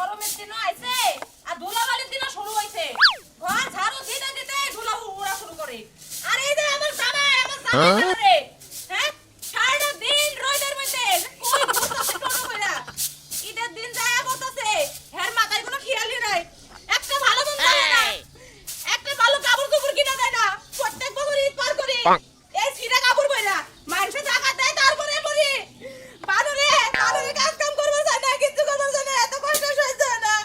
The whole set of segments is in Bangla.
গরমের দিন আইছে আর ধুলাবালির দিন শুরু হইছে ঘর ঝাড়ু দিতে দিতে ধুলা উড়া শুরু করে আর এই যে আমার জামাই রে হ্যাঁ সারা দিন রোদের মধ্যে কই বসে টোটো কইরা ঈদের দিন যায় বসে হের মাথায় কোনো খেয়ালই নাই একটা ভালো মন দেয় না একটা ভালো কাপড় চোপড় কিনা দেয় না প্রত্যেক বছর ঈদ পার করি এই সিরা কাপড় পয়রা মানুষে টাকা দেয় তারপরে পরি বানরে কাজ কাম করবে যায় না কিছু করবে যায় না এত কষ্ট সহ্য হয় না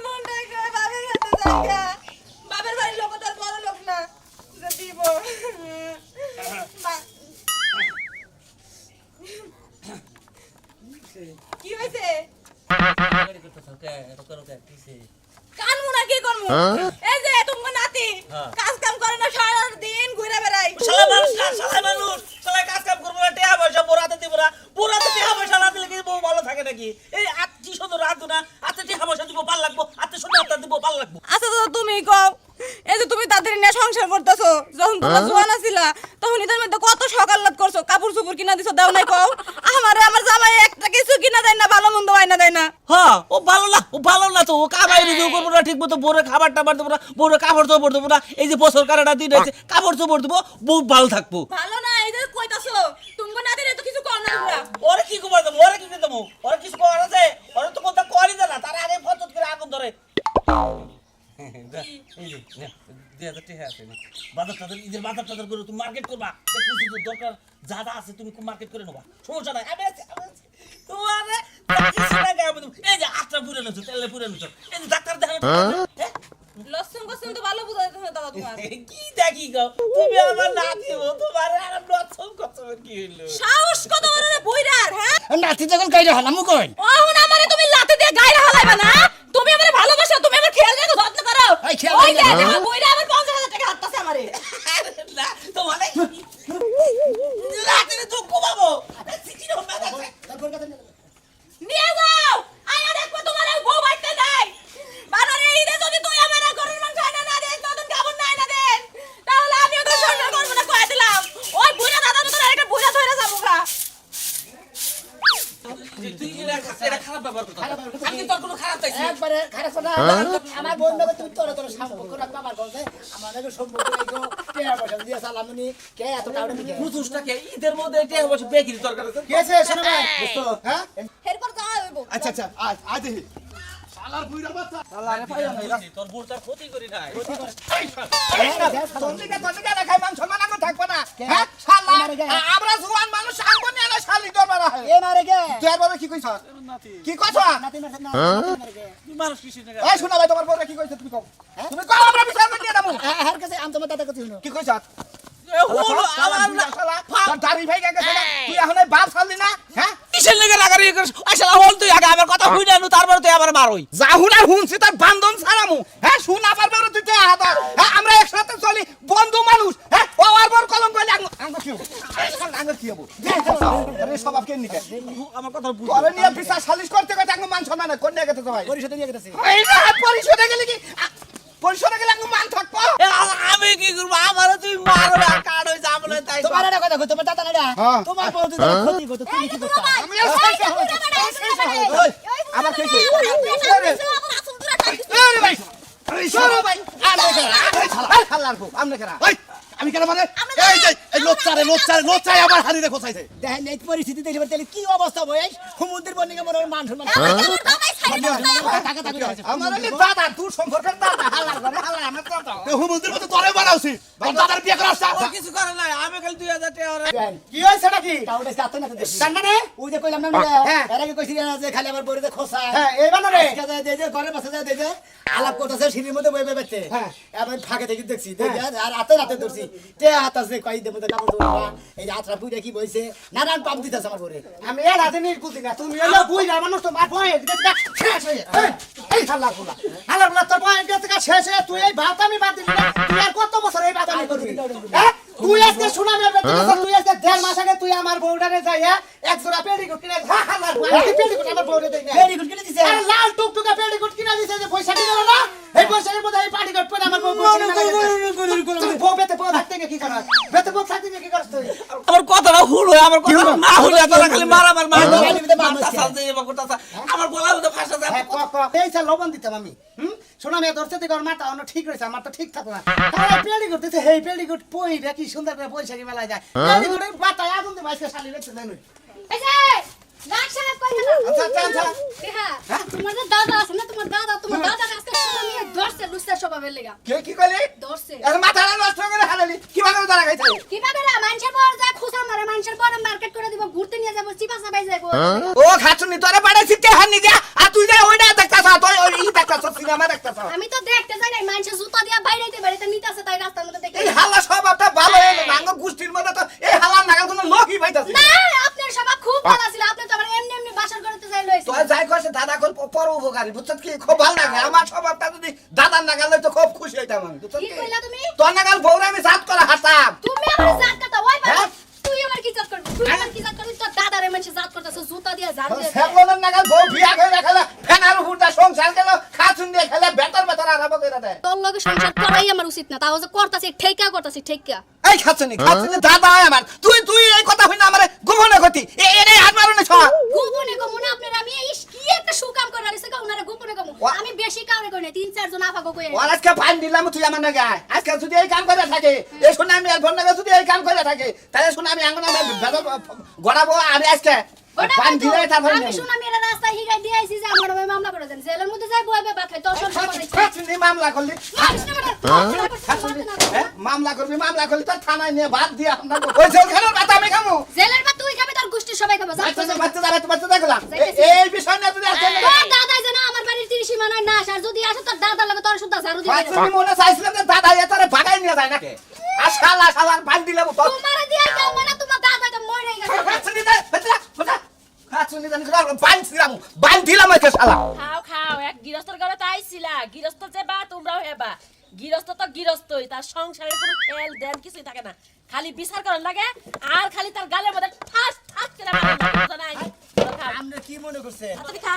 মনটা করে বাবার কাছে যায় বাবার বাড়ির লোক তো বড় লোক না যে দিব কি হইছে কান মুনা কি করমু এই যে তুমি নাতি কাজ কাম করে না সারা দিন ঘুরে বেড়াই শালা মানুষ শালা কাজ কাম করবো না টাকা পয়সা পোরাতে দিব না পোরাতে টাকা পয়সা না দিলে কি বউ ভালো থাকে নাকি এই আত্মীয় শুধু রাখবো না আত্মীয় টাকা পয়সা দিব ভাল লাগবো আত্মীয় শুধু আপনার দিব ভাল লাগবো আচ্ছা তো তুমি কও এই যে তুমি তাদের নিয়ে সংসার করতেছো যখন তোমার জোয়ান আছিলা তখন এদের মধ্যে কত সকালাত করছো কাপড় চোপড় কিনা দিছো দাও নাই কও আমার জামাই একটা কিছু কিনা দেয় না ভালো মন্দ হয় না দেয় না হ্যাঁ ও ভালো না তো ও কামাই রিভিউ করবো না ঠিক মতো বোরে খাবার টাবার দেবো না বোরে কাপড় চোপড় দেবো না এই যে বছর কাটাটা দিন হয়েছে কাপড় চোপড় দেবো বউ ভালো থাকবো ভালো না এই যে কইতাছো তুমি না দিলে তো কিছু কর না তোমরা ওরে কি করবো ওরে কি দেবো ওরে কিছু করার আছে ওরে তো কথা করি না তার আগে ফচত করে আগুন ধরে ঈদের বাজার টাজার করে তুমি মার্কেট করবা দরকার যারা আছে তুমি মার্কেট করে নেবা সমস্যা নাই আমি আছি তোমারে এই যে আটটা পুরে নেছো তেলে পুরে নেছো এই যে ডাক্তার দেখানো লসুন কসুন তো ভালো বুঝাই তুমি দাও তোমার কি দেখি গো তুমি আমার নাতি ও তোমার আর লসুন কসুন কি হইলো সাহস কত বড় রে বইরার হ্যাঁ নাতি যখন গাইরে হালামু কই ওহন আমারে তুমি লাতে দিয়ে গায়রা হালাইবা না তুমি আমারে ভালোবাসো তুমি আমার খেয়াল রাখো যত্ন করো এই খেয়াল ওই রাখি যে না। বইরা আমার 50000 টাকা হাততাছে আমারে না তোমার নাতি দুঃখ পাবো সিটি হবে নিয়ে যাও আয় আর একবার তোমার আর বউ বাইতে নাই বানারে ঈদে যদি তুই আমার গরুর মাংস আনা না দেন নতুন কাপড় না আনা দেন তাহলে আমি ওদের সংসার করব না কয়ে দিলাম ওই বুইরা দাদা মতো একটা বুইরা ধরে যাবো গা তুই এটা খারাপ ব্যবহার করছিস আমি তোর কোনো খারাপ চাইছি একবারে খারাপ না আমার বোন নেবে তুমি তোর তোর সম্পর্ক রাখবা আমার কাছে আমাদের সম্পর্ক রাখো টেয়া পয়সা দিয়ে সালামনি কে এত টাউন দিকে বুঝুসটাকে ঈদের মধ্যে এটা অবশ্য বেকির দরকার আছে কেসে শোনো ভাই দোস্ত হ্যাঁ এরপর যাওয়া হইব আচ্ছা আচ্ছা আজ দেখি শালার বুইরা বাচ্চা আল্লাহরে পাইয়া নাই তোর বুড়টার ক্ষতি করি নাই তোর দিকে দেখাই মান সম্মান আগো থাকবো না হ্যাঁ শালা আমরা জওয়ান মানুষ আঙ্গ নিয়ে না শালি দরবার হয় এ মারে গে তুই আর বড় কি কইছ কি কইছ নাতি মারছ না মারে গে তুই মানুষ কিছু না এই শোনা ভাই তোমার বড় কি কইছ তুমি কও তুমি কও আমরা বিচার করে নিয়ে নামু হ্যাঁ কাছে আম তোমার দাদা কথা শুনো কি কইছ হলো আমার না তোর দাড়ি ভাই গেছে তুই এখন এই বাপ ছাড়লি না হ্যাঁ কিসের লেগে রাগারি করিস আসলে হল তুই আগে আমার কথা হই না তারপর তুই আবার মারই যাহুনা হুনছি তার বান্ধন ছাড়ামু হ্যাঁ শুনা পারবে না তুই হাত হ্যাঁ আমরা একসাথে চলি বন্ধু মানুষ হ্যাঁ ও আর বড় কলম কইলে আঙ্গ কি হবে আঙ্গ কি হবে আরে সবাব কেন নিকে আমার কথা বুঝ তোরে নিয়ে বিচার সালিশ করতে কত আঙ্গ মান সম্মান কোন নিয়ে গেছে ভাই পরিশোধে নিয়ে গেছে এই না পরিশোধে গেলে কি পরিশোধে গেলে আঙ্গ মান থাকবো আমি কি করব আমার তুই মারো আর কাট হই যাবলে তাই তোমার এটা কথা কই তোমার দাদা না তোমার বউ তো ক্ষতি করতে তুমি কি করতে আমি আমার কি আরে ভাই সরো ভাই আমি কেন মানে এই যে এই লোচ্চারে আবার হারি রেখো চাইছে দেখেন এই পরিস্থিতি দেখলে তাহলে কি অবস্থা হয় সমুদ্রের বন্যকে মনে মান সম্মান আমার দাদা তুই সম্পর্কের দাদা হাল্লার করে হাল্লার আমার দাদা সমুদ্রের মতো তোরে বানাওছি দাদার বিয়ে করাস না কিছু করে না আমি খালি 2000 টাকা কি হইছে নাকি কাউরে সাথে না দেখি মানে ওই যে কইলাম না এর আগে কইছি যে খালি আমার বড়িতে খোসা হ্যাঁ এই বানারে দে দে ঘরে বসে দে দে আলাপ করতেছে সিঁড়ির মধ্যে বই বেতে হ্যাঁ আমি ফাঁকে থেকে দেখছি দেখি আর রাতে ধরছি তে হাত আছে কই দেব তো কাপড় ধরবা এই যে আত্রা বুইরা কি বইছে নানান পাম দিতেছে আমার ঘরে আমি এর হাতে নিয়ে বুঝি না তুমি এলো বুইরা মানুষ তো মার পয় শেষ হয়ে এই হাল্লার গুলা তোর পয় থেকে শেষ হয়ে তুই এই ভাত আমি বাদ দিবি না তুই আর কত বছর এই ভাত আমি করবি হ্যাঁ তুই আজকে শোনা মেয়ে তুই আজকে 1.5 মাস আগে তুই আমার বউটারে যাইয়া এক জোড়া পেডিকুট কিনে হাল্লার গুলা পেডিকুট আমার বউরে দেই না পেডিকুট কিনে দিছে আরে লাল টুকটুকে পেডিকুট কিনে দিছে যে পয়সা দিল না এই পয়সার মধ্যে এই পেডিকুট পরে আমার বউ বউ বেতে বউ থাকতে কি করাস বেতে বউ থাকতে কি করাস তুই আমার কথা তোরা হুল হয়ে আমার কথা হলো? না হলে তোরা খালি মারামার হ্যাঁ, মার বাড়ির ভিতরে মার মারছে। আমার গলার মধ্যে ফাঁসা যায় হ্যাঁ, এই স্যার লবণ দিতাম আমি শোনা মেয়ে ধরতে থেকে ওর মাথা অন্য ঠিক রয়েছে আমার তো ঠিক থাকো না তারা পেলিগুট দিতে হেই পেলিগুট পই কি সুন্দর করে বৈশাখী মেলায় যায় পেলিগুটের পাতায় আগুন দিয়ে মাইসকে শালি রেখেছে জানো এই যে লাখ সাহেব কই না আচ্ছা আচ্ছা আচ্ছা হ্যাঁ তোমার যে দাদা আছে না তোমার দাদা আজকে শুনে নিয়ে ধরছে লুস্টার স্বভাবের লাগা কে কি কইলি ধরছে এর মাথাটা নষ্ট করে হারালি কিভাবে দাঁড়া খাইছে কিভাবে রে মানুষের বড় যা খুশা মারে মানুষের বড় মার্কেট করে দিব ঘুরতে নিয়ে যাব চিপাসা বাই যাবো ও খাচুনি তোরে পাড়াইছি কে হানি যা আর তুই যা ওইটা দেখতাছ তুই ওই ই দেখতাছ সিনেমা দেখতাছ আমি তো দেখতে যাই না মানুষের জুতা দিয়া বাইরেতে বাইরেতে নিতাছে তাই রাস্তার মধ্যে দেখে এই হালা স্বভাবটা ভালো নাঙ্গ গোষ্ঠীর মধ্যে তো এই হালার নাগাল কোনো লোকই পাইতাছি না আপনার স্বভাব খুব ভালো ছিল আপনি তো আবার এমনি এমনি বাসর করতে যাই লইছে তুই যাই কইছে দাদা কোন পর উপকারী বুঝছত কি খুব ভালো লাগে আমার স্বভাবটা যদি দাদার নাগাল হইতো খুব খুশি হইতাম আমি বুঝছত কি কইলা তুমি তোর নাগাল বউরে আমি সাথ করে হাঁটতাম তুমি আমার জাত কথা ওই বাবা হ্যাঁ? তুই আমার কি জাত করবি তুই আমার কি জাত করবি তো দাদারে মানুষ জাত করতেছ জুতা দিয়া ঝাড় দিয়ে সেগুলোর নাগাল বউ বিয়া করে রাখালে ফেনার উপরটা সংসার গেল খাচুন দিয়ে খেলে বেতর বেতর আরাম করে দেয় তোর লগে সংসার করাই আমার উচিত না তাও যে করতাছি ঠেকা এই খাচুনি দাদা আমার তুই এই কথা হইনা আমারে গোপনে গতি এনে হাত মারনে ছ গোপনে কমু না আপনার আমি ইস কি একটা সুকাম করে রাখছে কা উনারে গোপনে কমু আমি বেশি কাউরে কই না 3-4 জন আফাগো কই ওর আজকে ফাইন দিলাম তুই আমার নাকি আজকে যদি এই কাম করে থাকে এই শুনে আমি একবার নাকি যদি এই কাম করে থাকে তাহলে শুনে আমি আঙ্গনা গড়াবো আমি আজকে ফাইন দিলে তারপর আমি শুনা মেরা রাস্তা হিগাই দিয়ে আইছি যে আমার নামে মামলা করে দেন জেলের মধ্যে যাই বইবে বাত খাই তোর সব করাইছে খাচুনি মামলা করলি মামলা করবি তোর থানায় নিয়ে ভাত দিয়ে আমরা ওই জেলখানার ভাত আমি খামু জেলের বা তুই খাবি তোর গোষ্ঠী সবাই খাবে বাচ্চা দেখলাম এই বিষয় না যদি আসলে তোর দাদাই যেন আমার বাড়ির 30 সীমানায় না আসে আর যদি আসে তোর দাদার লগে তোর সুদ্ধা ঝাড়ু দিবে বাচ্চা মনে চাইছিলাম যে দাদা এ তোরে ভাগাই নিয়ে যায় নাকি আর শালার বান দিলাম তো তোমারে দিয়া কাম না তোমার দাদা তো মরে গেছে বান দিলাম ওই শালা খাও এক গৃহস্থর ঘরে তো আইছিলা গৃহস্থ যে বা তোমরাও হেবা গৃহস্থ তো গৃহস্থই তার সংসারের কোনো খেল দেন কিছুই থাকে না খালি বিচার করার লাগে আর খালি তার গালের মধ্যে ঠাস ঠাস করে মারা নাই আপনি কি মনে করছেন তুমি খা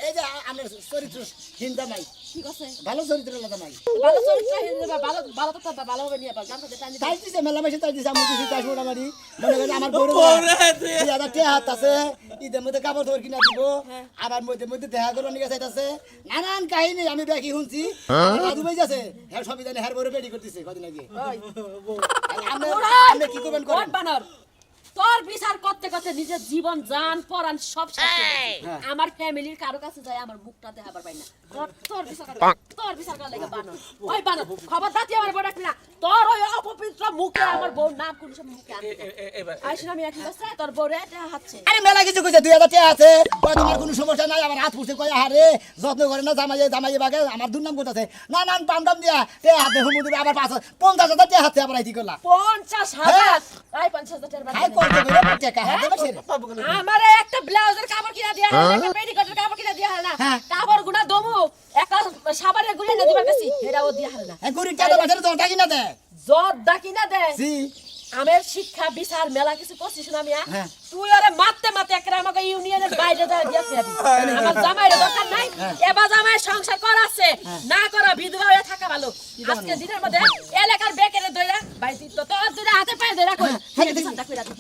এই যে আমার চরিত্র হিন্দা নাই ঠিক আছে ভালো চরিত্র লাগা নাই ভালো চরিত্র হিসেবে ভালো ভালো তো ভালো হবে নিয়ে গান করতে টানি তাই দিছে মেলা মাসে তাই দিছে আমি দিছি তাই মোটামুটি মনে করেন আমার বড় দাদা তে হাত আছে ঈদের মধ্যে কাপড় ধর কিনা দিব আবার মধ্যে দেখা করো নিয়ে চাইতাছে নানান কাহিনী আমি দেখি শুনছি দাদু ভাই আছে হ্যাঁ সবই জানে হ্যাঁ বড় বেডি করতেছে কদিন আগে আপনি কি করবেন কোন করেন বানর তোর বিচার করতে করতে নিজের জীবন জান পরান সব শেষ করে দিছি। আমার ফ্যামিলির কারো কাছে যায় আমার মুখটা দেখাবার পাই না তোর বিচার করার লাগে বানর ওই বানর খবর দাতি আমার বড় না তোর ওই অপবিত্র মুখে আমার বউর নাম কোন সব মুখে আনবি আইসুন আমি একই কথা তোর বউরে এটা হাতছে আরে মেলা কিছু কইছে 2000 টাকা আছে কয় তোমার কোনো সমস্যা নাই আমার হাত পুষে কয় আরে যত্ন করে না জামাই বাগে আমার দুর্নাম করতেছে না না পামদাম দিয়া তে হাতে হুমু দিবে আবার 50,000 টাকা হাতে আবার আইতি করলা 50,000 আই 50,000 টাকা হাই করতে বেরে টাকা হাতে বসে আমারে একটা ব্লাউজের কাপড় কিনা দিয়া হয় একটা পেটিকোটের কাপড় কিনা দিয়া হয় না হ্যাঁ। কাপড় গুনা দমু একটা সাবানের গুলি না দিবার কাছে এটাও দিয়া হয় না এই গরিব টাকা বাজারে তো টাকা না দে জোর ডাকি না দে জি আমের শিক্ষা বিচার মেলা কিছু করছিস না মিয়া হ্যাঁ। তুই ওরে মারতে একটা আমাকে ইউনিয়নের বাইরে যা দিয়েছে আমার জামাইয়ের দরকার নাই এবার জামাই সংসার করাছে না করা বিধবা হয়ে থাকা ভালো আজকে দিনের মধ্যে এলাকার বেকেরে দইরা বাইতি তো তোর দুইটা হাতে পায়ে ধরে রাখো বিচারটা কইরা দে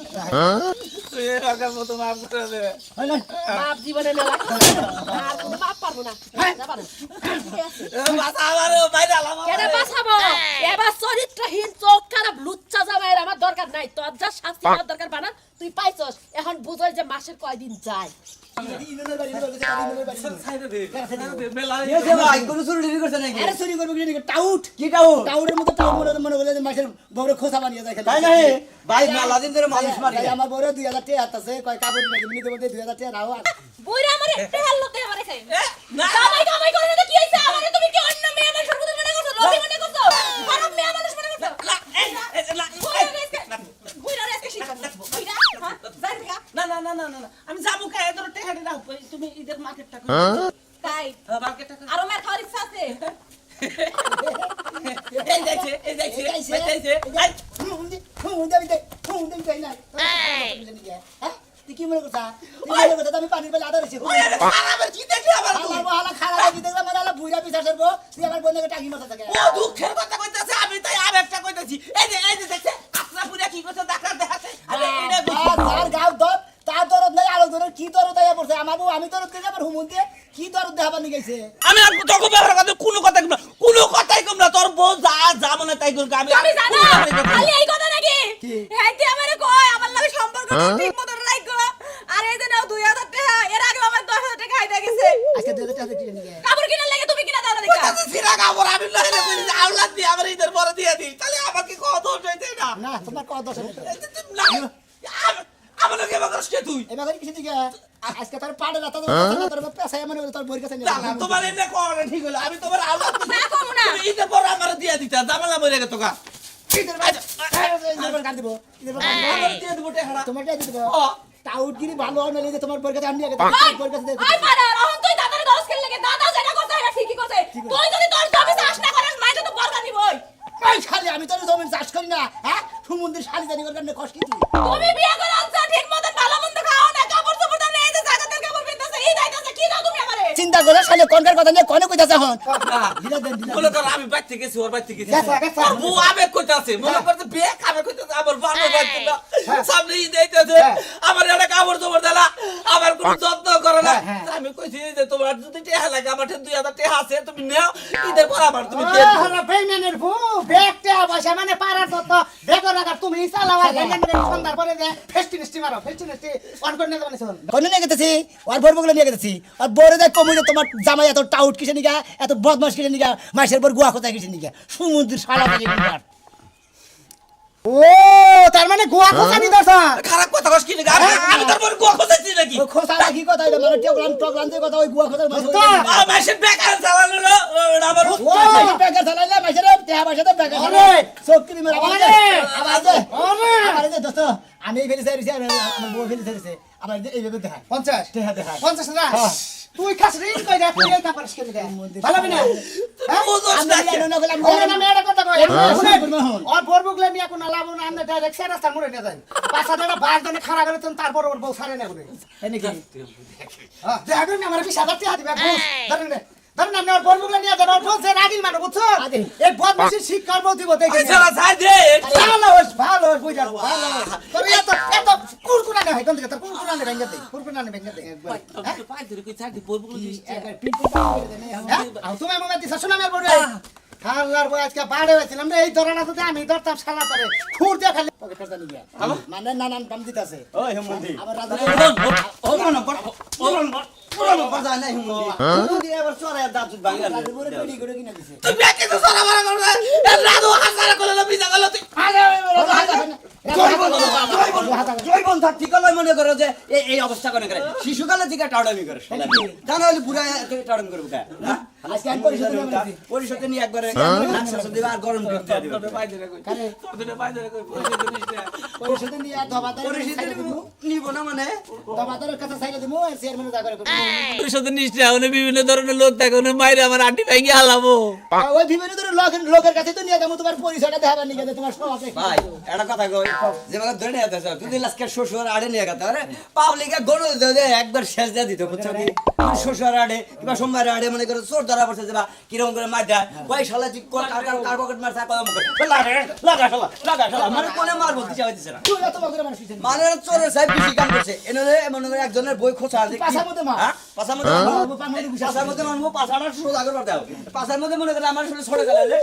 তুই এর আগার মতো মাফ করে দে হইলো বাপ জীবনে মেলা আর কোনো বাপ পারবো না যাবা না বাসা আমারে বাইরে আলাম কেন বাঁচাবো এবার চরিত্রহীন চোখ খারাপ লুচ্চা জামাইয়ের আমার দরকার নাই তোর যা শাস্তি হওয়ার দরকার বানা তুই পাইছস এখন বুঝই যে মাসের কয়দিন যায় আরে চুরি করবে কি টাউট কি টাউট টাউটের মতো টাউট মনে বলে যে মাসের বড় খোসা বানিয়ে যায় তাই না ভাই মেলা দিন ধরে মানুষ মারি আমার বড় 2000 টাকা আছে কয় কাপড় কিনে দিতে মধ্যে 2000 টাকা দাও আর বুইরা আমারে টেহাল লতে আমারে খাই না কামাই করে না কি হইছে আমারে তুমি কি অন্য মেয়ে মানুষ সর্বদা মনে করছো লোভী মনে করছো খারাপ মেয়ে মানুষ মনে করছো বুইরা রে আজকে শিখা দেখবো বুইরা হ্যাঁ যাই দেখা না না না না না আমি যাবো কে এত টেহাড়ি দাও তুমি ঈদের মার্কেটটা করো তাই মার্কেটটা আরো মেয়ের খাওয়ার ইচ্ছা আছে এই যাইছে তুই কি মনে করছা আমি পানির বেলা আদা রয়েছি আবার কি দেখলি আবার তুই খারাপ দেখলাম বুড়া পিছা সরবো তুই আমার বোনকে টাকি মাথা থাকে ও দুঃখের কথা কইতাছে আমি তাই আর একটা কইতাছি এই যে দেখছে আপনার পুরা কি করছে ডাক্তার দেখাতে আর আমি তোর থেকে আবার হুমুন দিয়ে কি তোর দেখাবার নিয়ে গেছে আমি আর তোকে ব্যবহার করতে কোনো কথাই কম না তোর বউ যা মনে তাই করবে আমি তুমি জানো খালি এই কথা নাকি কি? হ্যাঁ কি আমারে কয় আমার লাগে সম্পর্ক ঠিক মতো রাখো আর এই যে নাও 2000 টাকা এর আগে আমার 10000 টাকা খাইতে গেছে আজকে 2000 টাকা দিয়ে নিয়ে কাপড় কিনার লাগে তুমি কিনা দাও না দেখা সিরা কাপড় আমি লাগে না বলি আওলাদ দিয়ে আমার ঈদের পরে দিয়ে দিই তাহলে আমাকে কত হইছে না না তোমার কত দশ আমার লাগে বাগাস কে তুই এবার করে কিছু দিকে আজকে তোর পাড়ে রাতা তোর পেছায় মনে তোর বইয়ের কাছে না তোমার এনে করে ঠিক হলো আমি তোমার আওলাদ না কমু না ঈদের পরে আমার দিয়ে দিতা জামালা মরে গেছে তোকা ঈদের বাইরে কাট দিব ঈদের আমার দিয়ে দেবো টেহারা তোমার দিয়ে দিব ও টাউটগিরি ভালো হয় না যে তোমার বইয়ের কাছে আমি আগে বইয়ের কাছে ওই পাড়া রহন তুই দাদার দরস খেলে লাগে দাদা যেটা করতে এটা ঠিকই করতে তুই যদি তোর জমি চাষ না করিস মাইতে তো বরকা দিবই এই শালি আমি তোর জমি চাষ করি না হ্যাঁ সুমন্দির শালি জানি করার জন্য কষ্ট কি তুমি বিয়ে করে আনছো ঠিক মতন ভালো মন্দ খাও না কাপড় চোপড় দাও না এই যে জাগাতের কাপড় পিনতেছে এই দাইতেছে কি দাও তুমি আমারে চিন্তা করে শালি কোনকার কথা নিয়ে কোনে কইতাছ এখন দিলা দেন দিলা বলে তো আমি বাইতে গেছি ওর বাইতে গেছি গেছে, গেছে। বউ আবে কইতাছে মনে করতে বেক আবে কইতাছে আমার বানো বাইতে না সামনে ই দেইতেছে আমার একটা কাপড় চোপড় দেলা আমার কোনো যত্ন করে না আমি কইছি যে তোমার যদি টেহা লাগে আমার 2000 টাকা আছে তুমি নাও ঈদের পর আমার তুমি দিয়ে দিও হলো বেইমানের বউ ব্যাগটা বসে মানে পারার তো বেগর রাখার তুমি চালাও আর বেইমানের সন্ধ্যার পরে যে ফেস্টিনিস্টি মারো ফেস্টিনিস্টি অন করে নিয়ে যাবেন কোনে নিয়ে গেতেছি আর বরবগুলো নিয়ে গেতেছি আর বড় দেখ কমুনে তোমার জামাই এত টাউট কিসে নিগা এত বদমাস কিসে নিগা মাসের পর গুয়া কোথায় কিসে নিগা সমুদ্রের শালা থেকে নিগা ও তার মানে গোয়া খোঁজানি দর্শন খারাপ কথা কস কি লাগে আমি তোর বড় গোয়া খোঁজাইছি নাকি ও খোসা কি কথা এটা মানে টোকলাম যে কথা ওই গুয়া খোসার মাছ মাসে বেকার চালানো না আমার ও বেকার চালাইলে মাসের তেহা মাসে তো বেকার আরে! চক্রি মেরে আরে! আরে দোস্ত আমি এই ফেলি সাইরিছি আর আমার বউ ফেলি সাইরিছে আমার এইভাবে দেখায় 50 তেহা দেখায় 50 না হ্যাঁ। তুই খাস ঋণ কই দে তুই এই কাপড় শিখে দে ভালো হবে না বুঝছ আমি না জানি না বলে আমি ওরে না মেয়েটা কথা কই হ্যাঁ, হ্যাঁ। আর বরবুগলে নিয়ে কোন লাভ না আমরা ডাইরেক্ট রাস্তা মোড়ে নিয়ে যাই পাঁচটা টাকা বাইর জন্য খাড়া করে তুমি তারপর ওর বউ ছাড়ে না করে এনেকি হ্যাঁ দেখুন আমার 20000 টাকা দিবে ধরেন না ধরেন আপনি ওর বরবুগলে নিয়ে যাবেন ওর বলছে রাগিল মানুষ বুঝছো আগে। এই বদমাশি শিক্ষা করবো দিব দেখে ওই শালা ছাই দে ভালো বুঝা ভালো তবে এত কুরকুরা না হয় কোন দিকে তোর কুরকুরা না ভেঙে দে কুরকুরা না ভেঙে দে একবার আমি পাই ধরে কই ছাই দি বলবো একবার পিনপন করে দেনে হ্যাঁ আর তুমি আমার দিছ শোনা আমার বড় হাল্লার বই আজকে বাড়ে হয়েছিলাম রে এই ধরনা তো আমি ধরতাম শালা করে খুর দিয়ে খালি পকেটটা জানি গিয়া মানে নানান কাম দিতাছে ওই হেমন্তি আবার রাজা রাজা বলে পেডি করে কিনা দিছে তুই বেকে তো সারা মারা করবে রাদু হাজার করে না বিজা গেল তুই জয় বন্ধু ঠিক হলো মনে করো যে এই অবস্থা করে করে শিশুকালে থেকে টাউডামি করে জানা হলে বুড়া টাউডামি করবে কা আজকে আমি পরিশোধ করে বলছি পরিষদে নিয়ে একবারে নাকশা দিবে আর গরম করে দিয়ে দিবে পাই ধরে কই কারে তোদের পাই ধরে কই পরিষদ পরিশোধ নিয়ে ধবাতার পরিষদে নিব না মানে ধবাতার কথা চাইলে দিমু আর চেয়ারম্যানের জায়গা করে পরিষদের নিশ্চয় ওনে বিভিন্ন ধরনের লোক থাকে ওনে মাইরে আমার আন্টি ভেঙে হালাবো ওই বিভিন্ন ধরনের লোকের কাছে তো নিয়ে যাবো তোমার পরিচয়টা দেখাবার নিয়ে গেছে তোমার সব আছে ভাই একটা কথা কই যে আমাকে ধরে নিয়ে যাচ্ছে তুই লাস্টে শ্বশুর আড়ে নিয়ে গেছে আরে পাবলিকে গরু দে একবার শেষ দিয়ে দিত বুঝছো কি শ্বশুর আড়ে কিংবা সোমবার আড়ে মনে করে চোর ধরা পড়ছে যে বা কিরকম করে মার দেয় ওই শালা জি কার পকেট মারছে কদম করে লাগা শালা মানে কোনে মার বলতে চাইতেছে না তুই এত বকরে মানুষ হইছিস মানে চোরের সাহেব বেশি কাম করছে এনে মনে করে একজনের বই খোঁচা আছে পাছার মধ্যে মার। পাছার মধ্যে পাছার মধ্যে মারবো পাছাটা সোজা করে দাও পাছার মধ্যে মনে করে আমার শুনে ছড়ে গেলে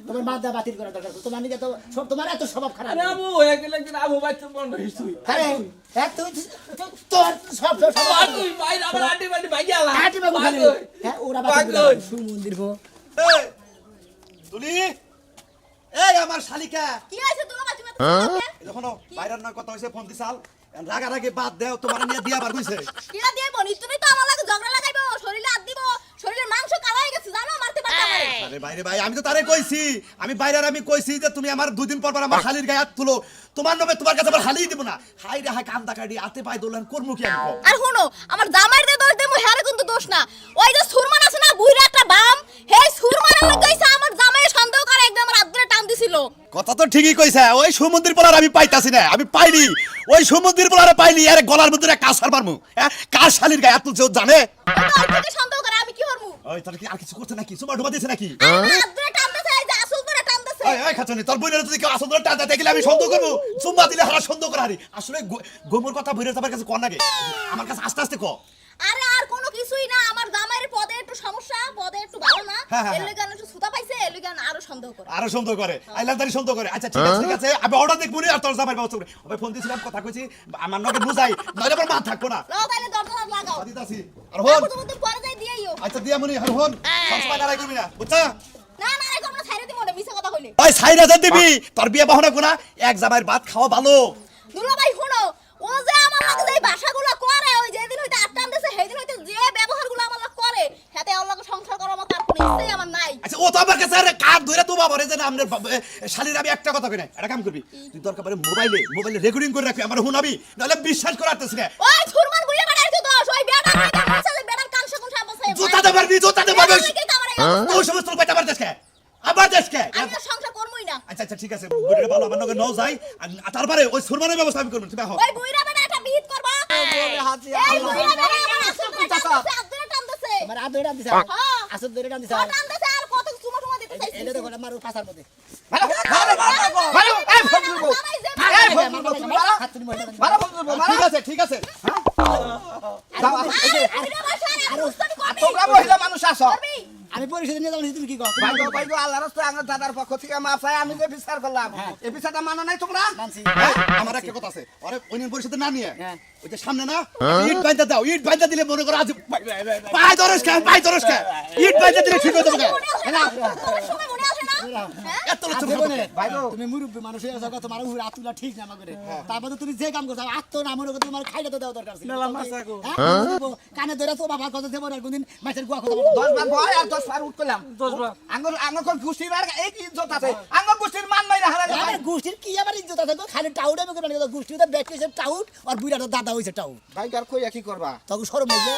তোমার মাদা বাতিল করা দরকার তোমার নিজে তো সব তোমার এত স্বভাব খারাপ আরে আমু হয়ে গেলে একদিন আমু বাইতে বন্ধ হইছ তুই আরে এক তুই তোর সব আর তুই মাইরে আমার আন্টি বান্টি ভাঙে হালা আটি বাবু খালি হ্যাঁ ওরা বাতিল সুমন্দির গো তুলি এই আমার শালিকা কি আছে তোলা মাঝে যখন বাইরের না কথা হইছে ফোন দিছাল রাগারাগি বাদ দেও তোমার নিয়ে দিয়া বার কইছে কিরা দিয়ে বনি তুমি তো আমার লাগে ঝগড়া লাগাইবো শরীরে হাত দিব শরীরের মাংস কালা হয়ে গেছে জানো মারতে পারতে আমারে আরে বাইরে ভাই আমি তো তারে কইছি আমি কইছি যে তুমি আমার দুদিন পর আমার শালির গায়ে হাত তুলো তোমার নামে তোমার কাছে আবার হালিয়ে দিব না হাই রে হাই কান্দা কাটি আতে পায় দোলান করমু কি আমি কও? আর শুনো আমার জামাইর দে দোষ দেমু হেরে কিন্তু দোষ না ওই যে সুরমান আছে না বুইরা একটা বাম হে সুরমানের লাগাইছে আমার জামাইয়ের সন্দেহ করে একদম আমার হাত ধরে টান দিছিল কথা তো ঠিকই কইছে ওই সমুদ্রের পোলার আমি পাইতাছি না আমি পাইনি ওই সমুদ্রের পোলারে পাইনি আরে গলার মধ্যে কাঁসার পারমু হ্যাঁ কার শালির গায়ে হাত তুলছে ও জানে ওটা ওই থেকে সন্দেহ করে আমি কি করমু ওই তাহলে কি আর কিছু করছে নাকি সুমা ডুবা দিয়েছে নাকি হাত ধরে টান দিছে এই যে আসল করে টান দিছে এই খাচ্ছনি তোর বোনের যদি কেউ আসল টাটা দেখলে আমি সন্দেহ করবো চুম্মা দিলে হারা সন্দেহ করে হারি আসলে গোমর কথা বইরে তোমার কাছে কর নাকি আমার কাছে আস্তে আস্তে ক আরে আর কোনো কিছুই না, আমার জামাইয়ের পদে একটু সমস্যা, পদে একটু ভালো না, এর লাগি একটু সুতা পাইছে, এর লাগি আরো সন্দেহ করে। আরো সন্দেহ করে আইলাদারি সন্দেহ করে আচ্ছা ঠিক আছে আমি অর্ডার দেখবো আর তোর জামাই ব্যবস্থা করে আমি ফোন দিছিলাম কথা কইছি আমার নকে বুঝাই নইলে আমার মা থাকবো না লাও তাইলে দরজা লাগাও। দিতাছি আর হন তুমি পরে যাই দিয়েইও। আচ্ছা দিয়া মনি আর হন সবসময় লড়াই করবি না বুঝছা না না এই তোমরা ছাইরে দিমো না, মিছা কথা কইলে। ভাই 4000 দিবি তোর বিয়ে বাহনা কোনা এক জামাইয়ের ভাত খাওয়া ভালো দুলা ভাই শুনো, ও যে আমার লাগে যে ভাষাগুলো করে, ওই যেদিন হইতে আটটা আনতেছে সেদিন হইতে যে ব্যবহারগুলো আমার লাগে করে, সাথে ওর লাগে সংসার করার মতো আর কোনো ইচ্ছাই আমার নাই। আচ্ছা ও তো আমার কাছে আরে কাট ধরে তো বাবা রে যে আমাদের শালীর আমি একটা কথা কই না এটা কাম করবি তুই দরকার পড়ে মোবাইলে রেকর্ডিং করে রাখবি আমার হুনাবি নাহলে বিশ্বাস করাতেছ না ওই ছুরমান গুড়িয়ে বাড়াইছো তো, ওই বেটা মাইটা বেটার কান সকল সব বসে। জুতা দে পারবি ও সমস্ত কয়টা বার দেশকে আবার দেশকে আমি তো সংসার করবই না। আচ্ছা ঠিক আছে বইরে ভালো আমার নগে নাও যাই আর তারপরে ওই সুরমানের ব্যবস্থা আমি করব তুমি আহ ওই বুইরা বেটা একটা বিহিত করবা। বলে হাজি এই বুইরা বেটা আমার আসলে টানতেছে। আমার আদরে টান দিছে হ্যাঁ আসল ধরে টান দিছে ও টানতেছে আর কত চুমা দিতে চাইছে। এটা দেখো আমার পাছার মধ্যে ভালো এই ফজলু বউ এই ফজলু বউ তুমি ভালো খাচ্ছনি মহিলা ভালো ফজলু বউ ভালো ঠিক আছে যাও এই যে আর উস্তানি করবি। তোমরা মহিলা মানুষ আসো আমি পরিষদে নিয়ে যাবো তুমি কি কও ভাইগো আল্লাহর রাস্তায় আমার দাদার পক্ষ থেকে মাফ চাই আমি যে বিচার করলাম এই বিচারটা মানো নাই তোমরা মানছি আমার একটা কথা আছে আরে ইউনিয়ন পরিষদে না নিয়ে হ্যাঁ। ওই যে সামনে না ইট বাইন্দা দাও ইট বাইন্দা দিলে মনে করো আজ পাই দরস খান ইট বাইন্দা দিলে ঠিক হয়ে যাবে তোর সময় মনে আসে না? হ্যাঁ? এত লক্ষ ভাইগো তুমি মুরব্বী মানুষ হয়ে যাও তোমার উপর আতুলা ঠিক না আমাকে তারপরে তুমি যে কাম করছো আত্ম না মনে করো তোমার খাইতে তো দেওয়া দরকার ছিল হ্যাঁ? কানে ধরে তো বাবা কথা দেবো না কোনদিন মাছের গুয়া কথা 10 বার ভয় আর 10 বার উঠ করলাম 10 বার আঙ্গুর গোষ্ঠীর আর এই কি ইজ্জত আছে আঙ্গুর গোষ্ঠীর মান নাই হারা আমার গোষ্ঠীর কি আবার ইজ্জত আছে গো? খালি টাউট আমি করবেন গোষ্ঠীতে ব্যাট হয়েছে টাউট আর বুড়াটা দাদা হয়েছে টাউট ভাই কার কইয়া কি করবা তখন সরম হয়েছে